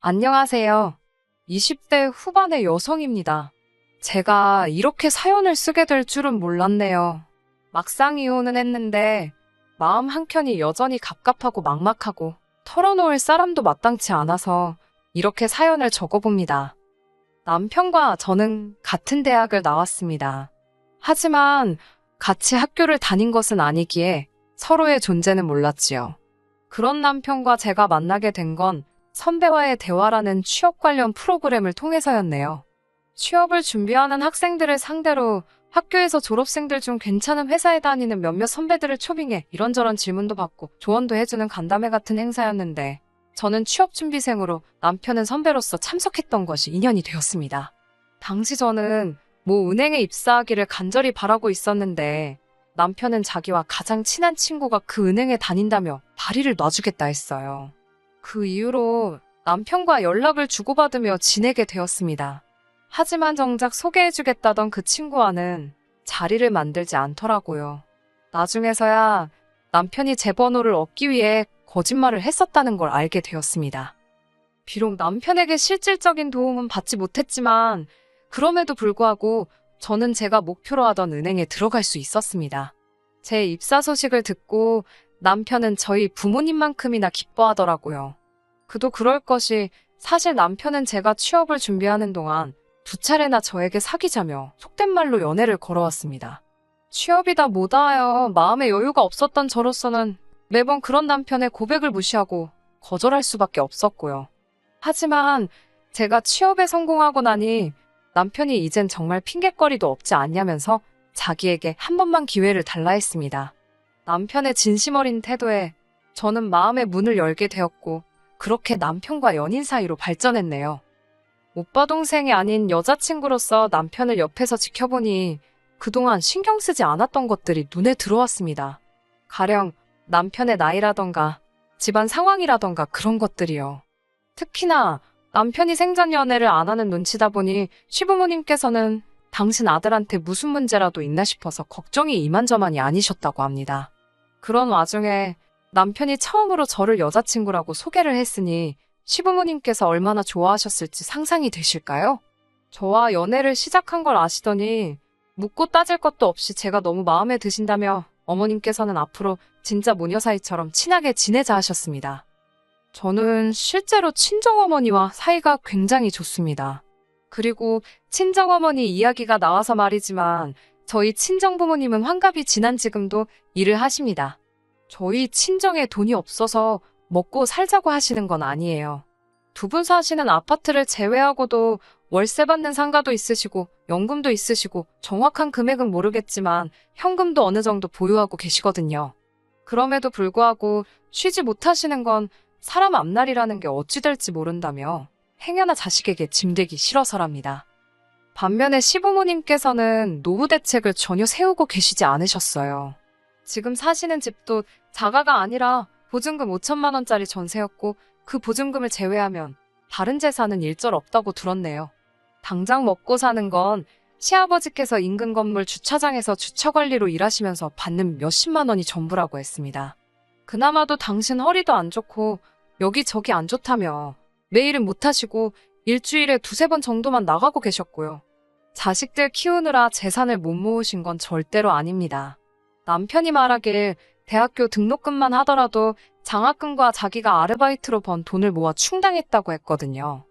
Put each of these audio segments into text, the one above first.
안녕하세요. 20대 후반의 여성입니다. 제가 이렇게 사연을 쓰게 될 줄은 몰랐네요. 막상 이혼은 했는데 마음 한켠이 여전히 갑갑하고 막막하고 털어놓을 사람도 마땅치 않아서 이렇게 사연을 적어봅니다. 남편과 저는 같은 대학을 나왔습니다. 하지만 같이 학교를 다닌 것은 아니기에 서로의 존재는 몰랐지요. 그런 남편과 제가 만나게 된 건 선배와의 대화라는 취업 관련 프로그램을 통해서였네요. 취업을 준비하는 학생들을 상대로 학교에서 졸업생들 중 괜찮은 회사에 다니는 몇몇 선배들을 초빙해 이런저런 질문도 받고 조언도 해주는 간담회 같은 행사였는데 저는 취업준비생으로 남편은 선배로서 참석했던 것이 인연이 되었습니다. 당시 저는 모 은행에 입사하기를 간절히 바라고 있었는데 남편은 자기와 가장 친한 친구가 그 은행에 다닌다며 다리를 놔주겠다 했어요. 그 이후로 남편과 연락을 주고받으며 지내게 되었습니다. 하지만 정작 소개해주겠다던 그 친구와는 자리를 만들지 않더라고요. 나중에서야 남편이 제 번호를 얻기 위해 거짓말을 했었다는 걸 알게 되었습니다. 비록 남편에게 실질적인 도움은 받지 못했지만 그럼에도 불구하고 저는 제가 목표로 하던 은행에 들어갈 수 있었습니다. 제 입사 소식을 듣고 남편은 저희 부모님만큼이나 기뻐하더라고요. 그도 그럴 것이 사실 남편은 제가 취업을 준비하는 동안 2차례나 저에게 사귀자며 속된 말로 연애를 걸어왔습니다. 취업이다 뭐다하여 마음의 여유가 없었던 저로서는 매번 그런 남편의 고백을 무시하고 거절할 수밖에 없었고요. 하지만 제가 취업에 성공하고 나니 남편이 이젠 정말 핑곗거리도 없지 않냐면서 자기에게 한 번만 기회를 달라 했습니다. 남편의 진심 어린 태도에 저는 마음의 문을 열게 되었고 그렇게 남편과 연인 사이로 발전했네요. 오빠 동생이 아닌 여자친구로서 남편을 옆에서 지켜보니 그동안 신경 쓰지 않았던 것들이 눈에 들어왔습니다. 가령 남편의 나이라던가 집안 상황이라던가 그런 것들이요. 특히나 남편이 생전 연애를 안 하는 눈치다 보니 시부모님께서는 당신 아들한테 무슨 문제라도 있나 싶어서 걱정이 이만저만이 아니셨다고 합니다. 그런 와중에 남편이 처음으로 저를 여자친구라고 소개를 했으니 시부모님께서 얼마나 좋아하셨을지 상상이 되실까요? 저와 연애를 시작한 걸 아시더니 묻고 따질 것도 없이 제가 너무 마음에 드신다며 어머님께서는 앞으로 진짜 모녀 사이처럼 친하게 지내자 하셨습니다. 저는 실제로 친정어머니와 사이가 굉장히 좋습니다. 그리고 친정어머니 이야기가 나와서 말이지만 저희 친정부모님은 환갑이 지난 지금도 일을 하십니다. 저희 친정에 돈이 없어서 먹고 살자고 하시는 건 아니에요. 두 분 사시는 아파트를 제외하고도 월세 받는 상가도 있으시고 연금도 있으시고 정확한 금액은 모르겠지만 현금도 어느 정도 보유하고 계시거든요. 그럼에도 불구하고 쉬지 못하시는 건 사람 앞날이라는 게 어찌 될지 모른다며 행여나 자식에게 짐되기 싫어서랍니다. 반면에 시부모님께서는 노후 대책을 전혀 세우고 계시지 않으셨어요. 지금 사시는 집도 자가가 아니라 보증금 5천만 원짜리 전세였고 그 보증금을 제외하면 다른 재산은 일절 없다고 들었네요. 당장 먹고 사는 건 시아버지께서 인근 건물 주차장에서 주차관리로 일하시면서 받는 몇십만 원이 전부라고 했습니다. 그나마도 당신 허리도 안 좋고 여기저기 안 좋다며 매일은 못 하시고 일주일에 2-3번 정도만 나가고 계셨고요. 자식들 키우느라 재산을 못 모으신 건 절대로 아닙니다. 남편이 말하길 대학교 등록금만 하더라도 장학금과 자기가 아르바이트로 번 돈을 모아 충당했다고 했거든요.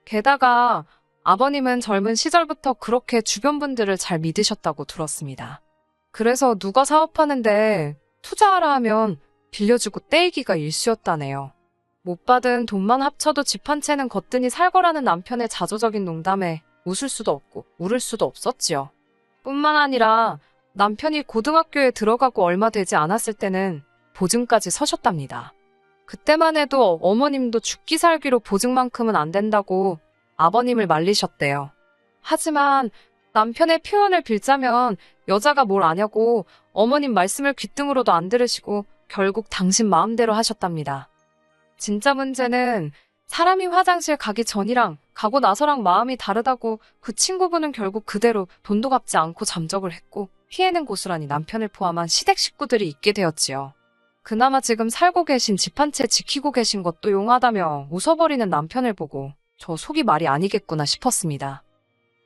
게다가 아버님은 젊은 시절부터 그렇게 주변 분들을 잘 믿으셨다고 들었습니다. 그래서 누가 사업하는데 투자하라 하면 빌려주고 떼이기가 일쑤였다네요. 못 받은 돈만 합쳐도 집 한 채는 거뜬히 살 거라는 남편의 자조적인 농담에 웃을 수도 없고 울을 수도 없었지요. 뿐만 아니라 남편이 고등학교에 들어가고 얼마 되지 않았을 때는 보증까지 서셨답니다. 그때만 해도 어머님도 죽기 살기로 보증만큼은 안 된다고 아버님을 말리셨대요. 하지만 남편의 표현을 빌자면 여자가 뭘 아냐고 어머님 말씀을 귓등으로도 안 들으시고 결국 당신 마음대로 하셨답니다. 진짜 문제는 사람이 화장실 가기 전이랑 가고 나서랑 마음이 다르다고 그 친구분은 결국 그대로 돈도 갚지 않고 잠적을 했고 피해는 고스란히 남편을 포함한 시댁 식구들이 있게 되었지요. 그나마 지금 살고 계신 집 한 채 지키고 계신 것도 용하다며 웃어버리는 남편을 보고 저 속이 말이 아니겠구나 싶었습니다.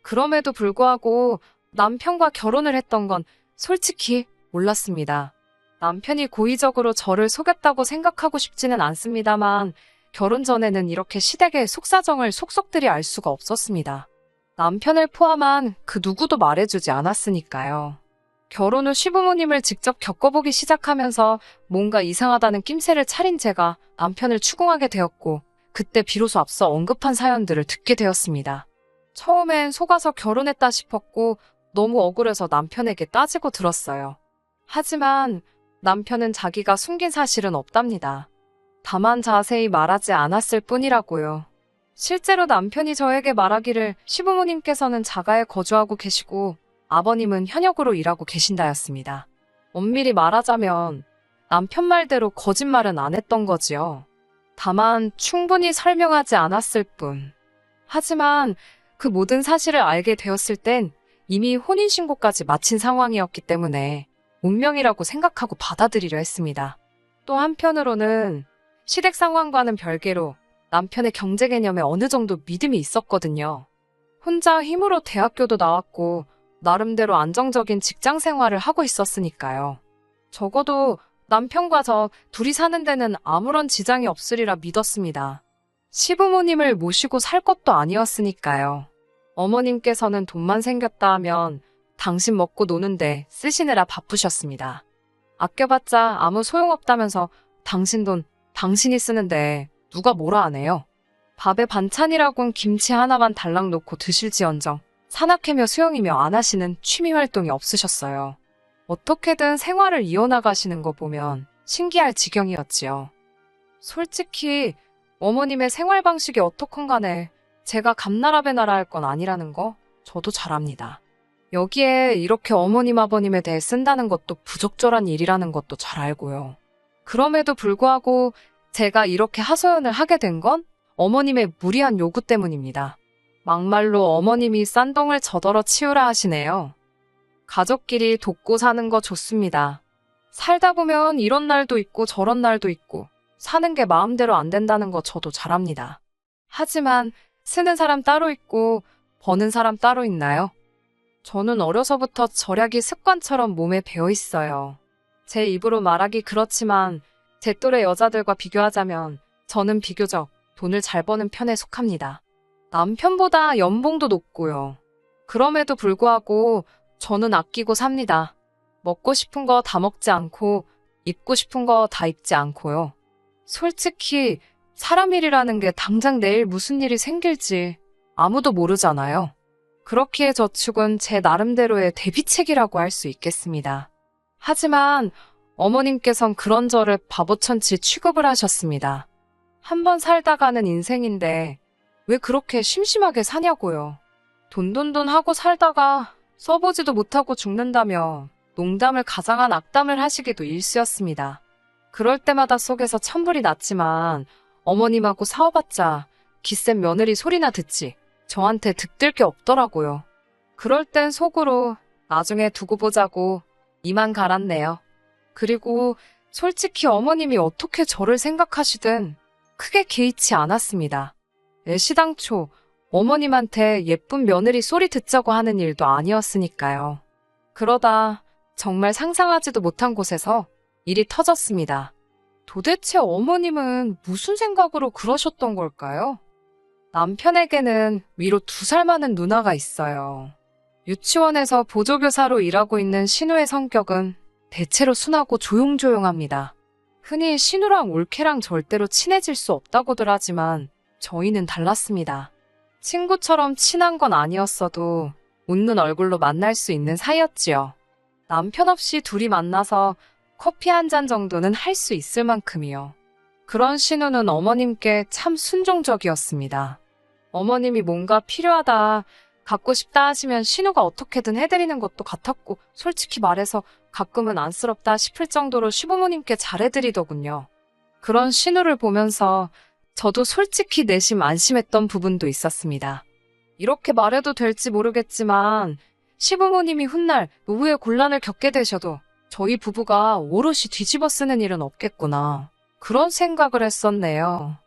그럼에도 불구하고 남편과 결혼을 했던 건 솔직히 몰랐습니다. 남편이 고의적으로 저를 속였다고 생각하고 싶지는 않습니다만 결혼 전에는 이렇게 시댁의 속사정을 속속들이 알 수가 없었습니다. 남편을 포함한 그 누구도 말해주지 않았으니까요. 결혼 후 시부모님을 직접 겪어보기 시작하면서 뭔가 이상하다는 낌새를 차린 제가 남편을 추궁하게 되었고 그때 비로소 앞서 언급한 사연들을 듣게 되었습니다. 처음엔 속아서 결혼했다 싶었고 너무 억울해서 남편에게 따지고 들었어요. 하지만 남편은 자기가 숨긴 사실은 없답니다. 다만 자세히 말하지 않았을 뿐이라고요. 실제로 남편이 저에게 말하기를 시부모님께서는 자가에 거주하고 계시고 아버님은 현역으로 일하고 계신다였습니다. 엄밀히 말하자면 남편 말대로 거짓말은 안 했던 거지요. 다만 충분히 설명하지 않았을 뿐. 하지만 그 모든 사실을 알게 되었을 땐 이미 혼인신고까지 마친 상황이었기 때문에 운명이라고 생각하고 받아들이려 했습니다. 또 한편으로는 시댁 상황과는 별개로 남편의 경제 개념에 어느 정도 믿음이 있었거든요. 혼자 힘으로 대학교도 나왔고 나름대로 안정적인 직장 생활을 하고 있었으니까요. 적어도 남편과 저 둘이 사는 데는 아무런 지장이 없으리라 믿었습니다. 시부모님을 모시고 살 것도 아니었으니까요. 어머님께서는 돈만 생겼다 하면 당신 먹고 노는데 쓰시느라 바쁘셨습니다. 아껴봤자 아무 소용없다면서 당신 돈 당신이 쓰는데 누가 뭐라 하네요. 밥에 반찬이라곤 김치 하나만 달랑 놓고 드실지언정 산악회며 수영이며 안 하시는 취미 활동이 없으셨어요. 어떻게든 생활을 이어나가시는 거 보면 신기할 지경이었지요. 솔직히 어머님의 생활 방식이 어떻건 간에 제가 감나라배나라 할 건 아니라는 거 저도 잘 압니다. 여기에 이렇게 어머님 아버님에 대해 쓴다는 것도 부적절한 일이라는 것도 잘 알고요. 그럼에도 불구하고 제가 이렇게 하소연을 하게 된 건 어머님의 무리한 요구 때문입니다. 막말로 어머님이 싼동을 저더러 치우라 하시네요. 가족끼리 돕고 사는 거 좋습니다. 살다 보면 이런 날도 있고 저런 날도 있고 사는 게 마음대로 안 된다는 거 저도 잘 압니다. 하지만 쓰는 사람 따로 있고 버는 사람 따로 있나요? 저는 어려서부터 절약이 습관처럼 몸에 배어 있어요. 제 입으로 말하기 그렇지만 제 또래 여자들과 비교하자면 저는 비교적 돈을 잘 버는 편에 속합니다. 남편보다 연봉도 높고요. 그럼에도 불구하고 저는 아끼고 삽니다. 먹고 싶은 거 다 먹지 않고 입고 싶은 거 다 입지 않고요. 솔직히 사람 일이라는 게 당장 내일 무슨 일이 생길지 아무도 모르잖아요. 그렇기에 저축은 제 나름대로의 대비책이라고 할 수 있겠습니다. 하지만 어머님께선 그런 저를 바보천치 취급을 하셨습니다. 한번 살다가는 인생인데 왜 그렇게 심심하게 사냐고요. 돈돈돈 하고 살다가 써보지도 못하고 죽는다며 농담을 가장한 악담을 하시기도 일쑤였습니다. 그럴 때마다 속에서 천불이 났지만 어머님하고 싸워봤자 기센 며느리 소리나 듣지 저한테 득들 게 없더라고요. 그럴 땐 속으로 나중에 두고 보자고 이만 갈았네요. 그리고 솔직히 어머님이 어떻게 저를 생각하시든 크게 개의치 않았습니다. 애시당초 어머님한테 예쁜 며느리 소리 듣자고 하는 일도 아니었으니까요. 그러다 정말 상상하지도 못한 곳에서 일이 터졌습니다. 도대체 어머님은 무슨 생각으로 그러셨던 걸까요? 남편에게는 위로 2살 많은 누나가 있어요. 유치원에서 보조교사로 일하고 있는 신우의 성격은 대체로 순하고 조용조용합니다. 흔히 신우랑 올케랑 절대로 친해질 수 없다고들 하지만 저희는 달랐습니다. 친구처럼 친한 건 아니었어도 웃는 얼굴로 만날 수 있는 사이였지요. 남편 없이 둘이 만나서 커피 한 잔 정도는 할 수 있을 만큼이요. 그런 신우는 어머님께 참 순종적이었습니다. 어머님이 뭔가 필요하다, 갖고 싶다 하시면 신우가 어떻게든 해드리는 것도 같았고 솔직히 말해서 가끔은 안쓰럽다 싶을 정도로 시부모님께 잘해드리더군요. 그런 신우를 보면서 저도 솔직히 내심 안심했던 부분도 있었습니다. 이렇게 말해도 될지 모르겠지만 시부모님이 훗날 노후에 곤란을 겪게 되셔도 저희 부부가 오롯이 뒤집어 쓰는 일은 없겠구나. 그런 생각을 했었네요.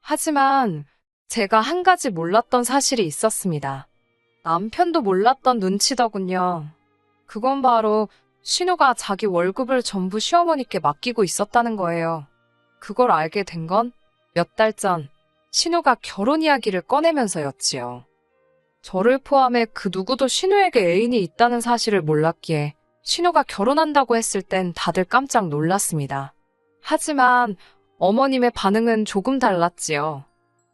하지만 제가 한 가지 몰랐던 사실이 있었습니다. 남편도 몰랐던 눈치더군요. 그건 바로 신우가 자기 월급을 전부 시어머니께 맡기고 있었다는 거예요. 그걸 알게 된 건 몇 달 전 신우가 결혼 이야기를 꺼내면서였지요. 저를 포함해 그 누구도 신우에게 애인이 있다는 사실을 몰랐기에 신우가 결혼한다고 했을 땐 다들 깜짝 놀랐습니다. 하지만 어머님의 반응은 조금 달랐지요.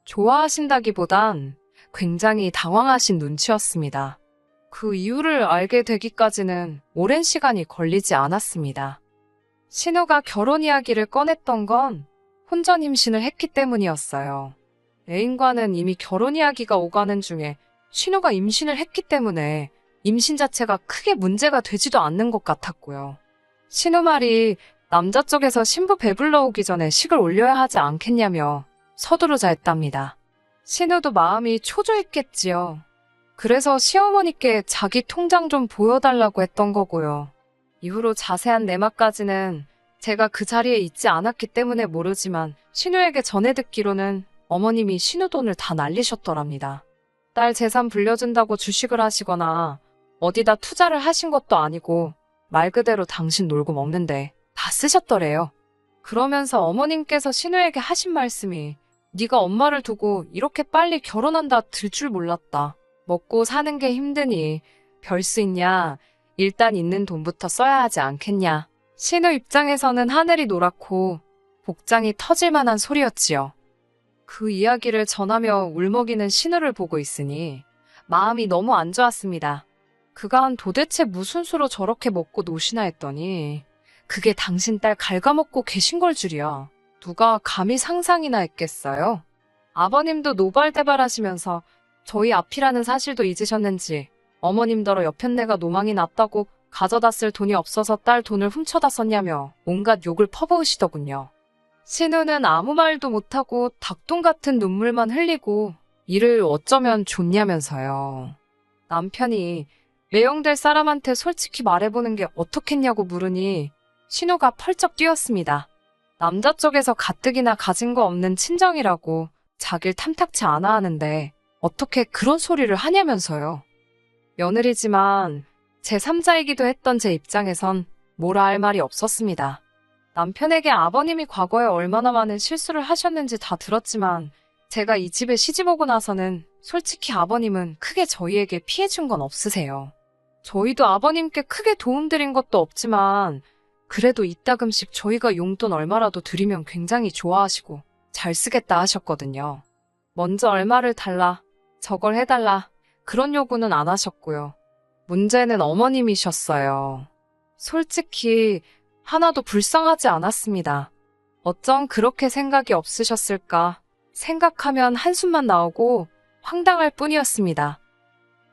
좋아하신다기보단 굉장히 당황하신 눈치였습니다. 그 이유를 알게 되기까지는 오랜 시간이 걸리지 않았습니다. 신우가 결혼 이야기를 꺼냈던 건 혼전 임신을 했기 때문이었어요. 애인과는 이미 결혼 이야기가 오가는 중에 신우가 임신을 했기 때문에 임신 자체가 크게 문제가 되지도 않는 것 같았고요. 신우 말이 남자 쪽에서 신부 배불러 오기 전에 식을 올려야 하지 않겠냐며 서두르자 했답니다. 신우도 마음이 초조했겠지요. 그래서 시어머니께 자기 통장 좀 보여달라고 했던 거고요. 이후로 자세한 내막까지는 제가 그 자리에 있지 않았기 때문에 모르지만 신우에게 전해 듣기로는 어머님이 신우 돈을 다 날리셨더랍니다. 딸 재산 불려준다고 주식을 하시거나 어디다 투자를 하신 것도 아니고 말 그대로 당신 놀고 먹는데 다 쓰셨더래요. 그러면서 어머님께서 신우에게 하신 말씀이 네가 엄마를 두고 이렇게 빨리 결혼한다 들 줄 몰랐다. 먹고 사는 게 힘드니 별 수 있냐. 일단 있는 돈부터 써야 하지 않겠냐. 신우 입장에서는 하늘이 노랗고 복장이 터질 만한 소리였지요. 그 이야기를 전하며 울먹이는 신우를 보고 있으니 마음이 너무 안 좋았습니다. 그간 도대체 무슨 수로 저렇게 먹고 노시나 했더니 그게 당신 딸 갉아먹고 계신 걸 줄이야. 누가 감히 상상이나 했겠어요? 아버님도 노발대발하시면서 저희 앞이라는 사실도 잊으셨는지 어머님더러 여편네가 노망이 났다고 가져다 쓸 돈이 없어서 딸 돈을 훔쳐다 썼냐며 온갖 욕을 퍼부으시더군요. 신우는 아무 말도 못하고 닭똥 같은 눈물만 흘리고 이를 어쩌면 좋냐면서요. 남편이 매형될 사람한테 솔직히 말해보는 게 어떻겠냐고 물으니 신우가 펄쩍 뛰었습니다. 남자 쪽에서 가뜩이나 가진 거 없는 친정이라고 자길 탐탁치 않아 하는데 어떻게 그런 소리를 하냐면서요. 며느리지만 제3자이기도 했던 제 입장에선 뭐라 할 말이 없었습니다. 남편에게 아버님이 과거에 얼마나 많은 실수를 하셨는지 다 들었지만 제가 이 집에 시집오고 나서는 솔직히 아버님은 크게 저희에게 피해준 건 없으세요. 저희도 아버님께 크게 도움드린 것도 없지만 그래도 이따금씩 저희가 용돈 얼마라도 드리면 굉장히 좋아하시고 잘 쓰겠다 하셨거든요. 먼저 얼마를 달라, 저걸 해달라 그런 요구는 안 하셨고요. 문제는 어머님이셨어요. 솔직히 하나도 불쌍하지 않았습니다. 어쩜 그렇게 생각이 없으셨을까 생각하면 한숨만 나오고 황당할 뿐이었습니다.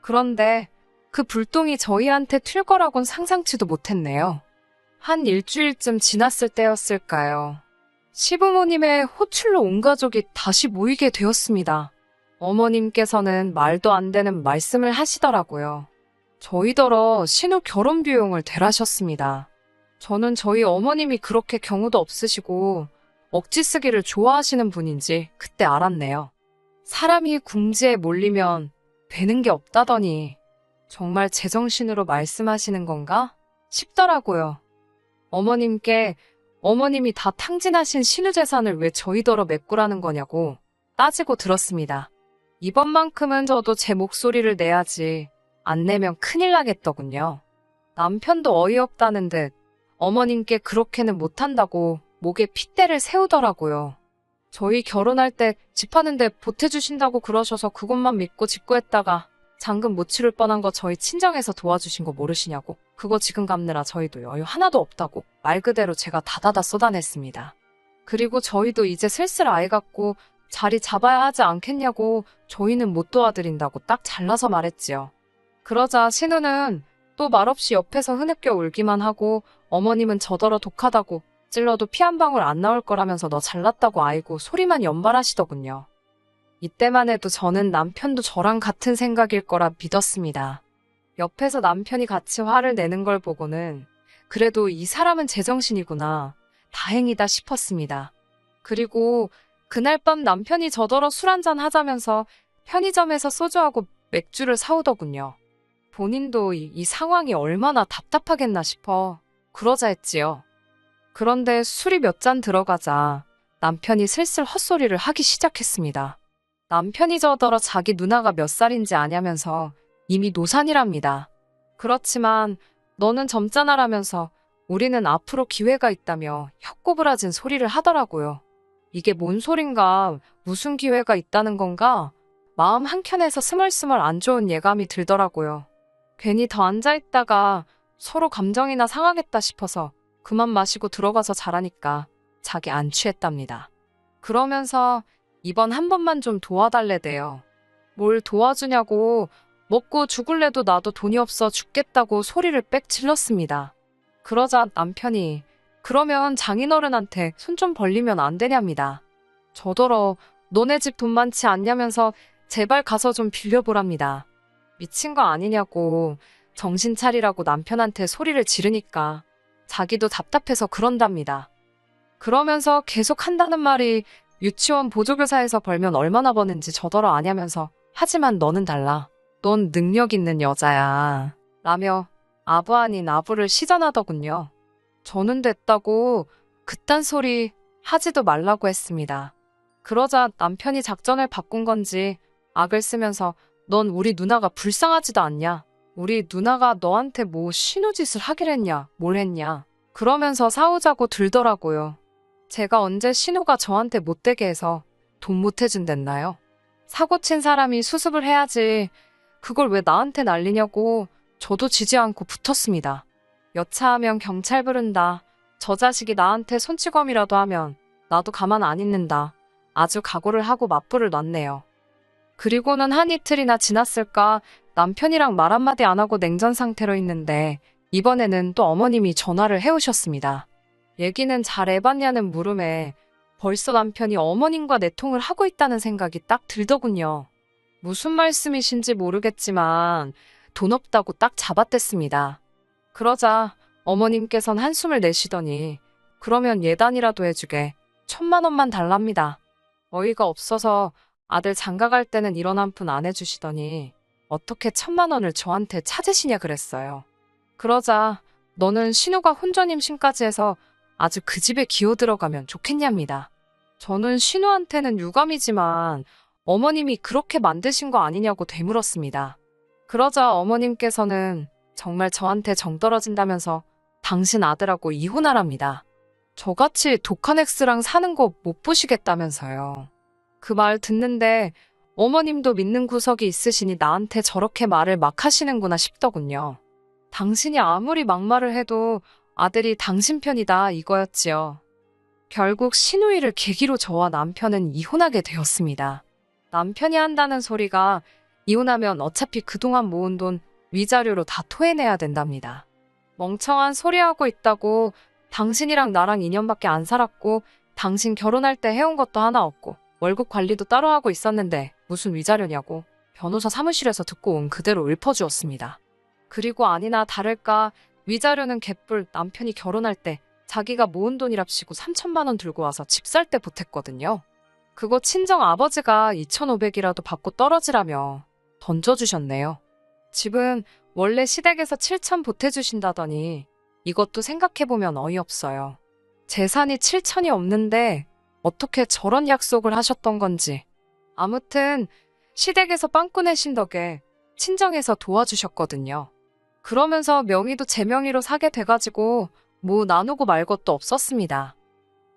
그런데 그 불똥이 저희한테 튈 거라곤 상상치도 못했네요. 한 일주일쯤 지났을 때였을까요. 시부모님의 호출로 온 가족이 다시 모이게 되었습니다. 어머님께서는 말도 안 되는 말씀을 하시더라고요. 저희더러 신우 결혼 비용을 대라셨습니다. 저는 저희 어머님이 그렇게 경우도 없으시고 억지 쓰기를 좋아하시는 분인지 그때 알았네요. 사람이 궁지에 몰리면 되는 게 없다더니 정말 제정신으로 말씀하시는 건가 싶더라고요. 어머님께 어머님이 다 탕진하신 신우 재산을 왜 저희더러 메꾸라는 거냐고 따지고 들었습니다. 이번만큼은 저도 제 목소리를 내야지 안 내면 큰일 나겠더군요. 남편도 어이없다는 듯 어머님께 그렇게는 못한다고 목에 핏대를 세우더라고요. 저희 결혼할 때 집 하는데 보태주신다고 그러셔서 그것만 믿고 직구했다가 잔금 못 치를 뻔한 거 저희 친정에서 도와주신 거 모르시냐고. 그거 지금 갚느라 저희도 여유 하나도 없다고 말 그대로 제가 다다다 쏟아냈습니다. 그리고 저희도 이제 슬슬 아이 갖고 자리 잡아야 하지 않겠냐고 저희는 못 도와드린다고 딱 잘라서 말했지요. 그러자 신우는 또 말없이 옆에서 흐느껴 울기만 하고 어머님은 저더러 독하다고 찔러도 피 한 방울 안 나올 거라면서 너 잘났다고 아이고 소리만 연발하시더군요. 이때만 해도 저는 남편도 저랑 같은 생각일 거라 믿었습니다. 옆에서 남편이 같이 화를 내는 걸 보고는 그래도 이 사람은 제정신이구나. 다행이다 싶었습니다. 그리고 그날 밤 남편이 저더러 술 한잔 하자면서 편의점에서 소주하고 맥주를 사오더군요. 본인도 이 상황이 얼마나 답답하겠나 싶어 그러자 했지요. 그런데 술이 몇 잔 들어가자 남편이 슬슬 헛소리를 하기 시작했습니다. 남편이 저더러 자기 누나가 몇 살인지 아냐면서 이미 노산이랍니다. 그렇지만 너는 젊잖아라면서 우리는 앞으로 기회가 있다며 혀꼬부라진 소리를 하더라고요. 이게 뭔 소린가, 무슨 기회가 있다는 건가? 마음 한켠에서 스멀스멀 안 좋은 예감이 들더라고요. 괜히 더 앉아있다가 서로 감정이나 상하겠다 싶어서 그만 마시고 들어가서 자라니까 자기 안 취했답니다. 그러면서 이번 한 번만 좀 도와달래대요. 뭘 도와주냐고 먹고 죽을래도 나도 돈이 없어 죽겠다고 소리를 빽 질렀습니다. 그러자 남편이 그러면 장인어른한테 손 좀 벌리면 안 되냐입니다. 저더러 너네 집 돈 많지 않냐면서 제발 가서 좀 빌려보랍니다. 미친 거 아니냐고 정신 차리라고 남편한테 소리를 지르니까 자기도 답답해서 그런답니다. 그러면서 계속 한다는 말이 유치원 보조교사에서 벌면 얼마나 버는지 저더러 아냐면서 하지만 너는 달라. 넌 능력 있는 여자야. 라며 아부 아닌 아부를 시전하더군요. 저는 됐다고 그딴 소리 하지도 말라고 했습니다. 그러자 남편이 작전을 바꾼 건지 악을 쓰면서 넌 우리 누나가 불쌍하지도 않냐? 우리 누나가 너한테 뭐 신우짓을 하길 했냐? 뭘 했냐? 그러면서 싸우자고 들더라고요. 제가 언제 신우가 저한테 못되게 해서 돈 못 해준댔나요? 사고 친 사람이 수습을 해야지 그걸 왜 나한테 난리냐고 저도 지지 않고 붙었습니다. 여차하면 경찰 부른다. 저 자식이 나한테 손찌검이라도 하면 나도 가만 안 있는다. 아주 각오를 하고 맞불을 놨네요. 그리고는 한 이틀이나 지났을까 남편이랑 말 한마디 안 하고 냉전 상태로 있는데 이번에는 또 어머님이 전화를 해오셨습니다. 얘기는 잘 해봤냐는 물음에 벌써 남편이 어머님과 내통을 하고 있다는 생각이 딱 들더군요. 무슨 말씀이신지 모르겠지만 돈 없다고 딱 잡아댔습니다. 그러자 어머님께선 한숨을 내쉬더니 그러면 예단이라도 해주게 1,000만 원만 달랍니다. 어이가 없어서 아들 장가갈 때는 이런 한 푼 안 해주시더니 어떻게 1,000만 원을 저한테 찾으시냐 그랬어요. 그러자 너는 신우가 혼전 임신까지 해서 아주 그 집에 기어 들어가면 좋겠냐입니다. 저는 신우한테는 유감이지만 어머님이 그렇게 만드신 거 아니냐고 되물었습니다. 그러자 어머님께서는 정말 저한테 정 떨어진다면서 당신 아들하고 이혼하랍니다. 저같이 독한 엑스랑 사는 거 못 보시겠다면서요. 그 말 듣는데 어머님도 믿는 구석이 있으시니 나한테 저렇게 말을 막 하시는구나 싶더군요. 당신이 아무리 막말을 해도 아들이 당신 편이다 이거였지요. 결국 신우이를 계기로 저와 남편은 이혼하게 되었습니다. 남편이 한다는 소리가 이혼하면 어차피 그동안 모은 돈 위자료로 다 토해내야 된답니다. 멍청한 소리하고 있다고 당신이랑 나랑 2년밖에 안 살았고 당신 결혼할 때 해온 것도 하나 없고 월급 관리도 따로 하고 있었는데 무슨 위자료냐고 변호사 사무실에서 듣고 온 그대로 읊어주었습니다. 그리고 아니나 다를까 위자료는 개뿔 남편이 결혼할 때 자기가 모은 돈이랍시고 3,000만 원 들고 와서 집 살 때 보탰거든요. 그거 친정 아버지가 2,500이라도 받고 떨어지라며 던져주셨네요. 집은 원래 시댁에서 7,000 보태주신다더니 이것도 생각해보면 어이없어요. 재산이 7,000이 없는데 어떻게 저런 약속을 하셨던 건지. 아무튼 시댁에서 빵꾸 내신 덕에 친정에서 도와주셨거든요. 그러면서 명의도 제 명의로 사게 돼가지고 뭐 나누고 말 것도 없었습니다.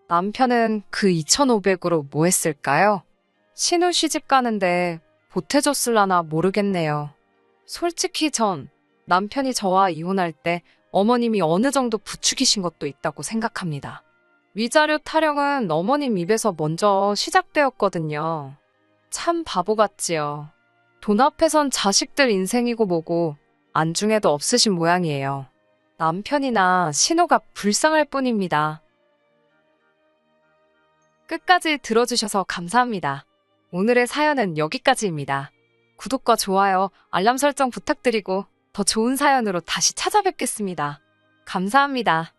남편은 그 2,500으로 뭐 했을까요? 신우 시집 가는데 보태줬을라나 모르겠네요. 솔직히 전 남편이 저와 이혼할 때 어머님이 어느 정도 부추기신 것도 있다고 생각합니다. 위자료 타령은 어머님 입에서 먼저 시작되었거든요. 참 바보 같지요. 돈 앞에선 자식들 인생이고 뭐고 안중에도 없으신 모양이에요. 남편이나 신우가 불쌍할 뿐입니다. 끝까지 들어주셔서 감사합니다. 오늘의 사연은 여기까지입니다. 구독과 좋아요, 알람 설정 부탁드리고 더 좋은 사연으로 다시 찾아뵙겠습니다. 감사합니다.